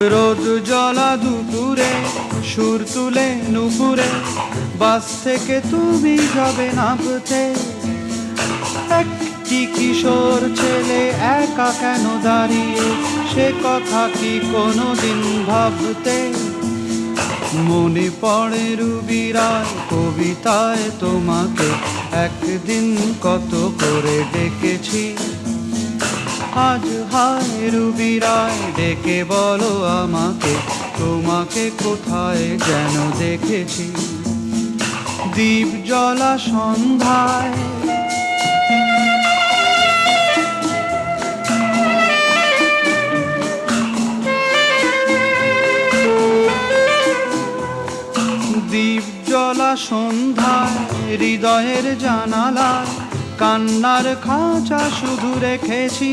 রোদ জ্বলা দুপুরে সুর তুলে নুপুরে বাস থেকে তুমি যাবে নামতে। একটি কিশোর ছেলে একা কেন দাঁড়িয়ে, সে কথা কি কোনোদিন ভাবতে? মনে পড়ে রুবি রায় কবিতায় তোমাকে একদিন কত করে ডেকেছি। আজ হায় রুবি রায় ডেকে বলো আমাকে, তোমাকে কোথায় যেন দেখেছি। দ্বীপ জ্বলা সন্ধ্যায় দ্বীপ জ্বলা সন্ধ্যায় হৃদয়ের জানালায় কান্নার খাঁচা শুধু রেখেছি।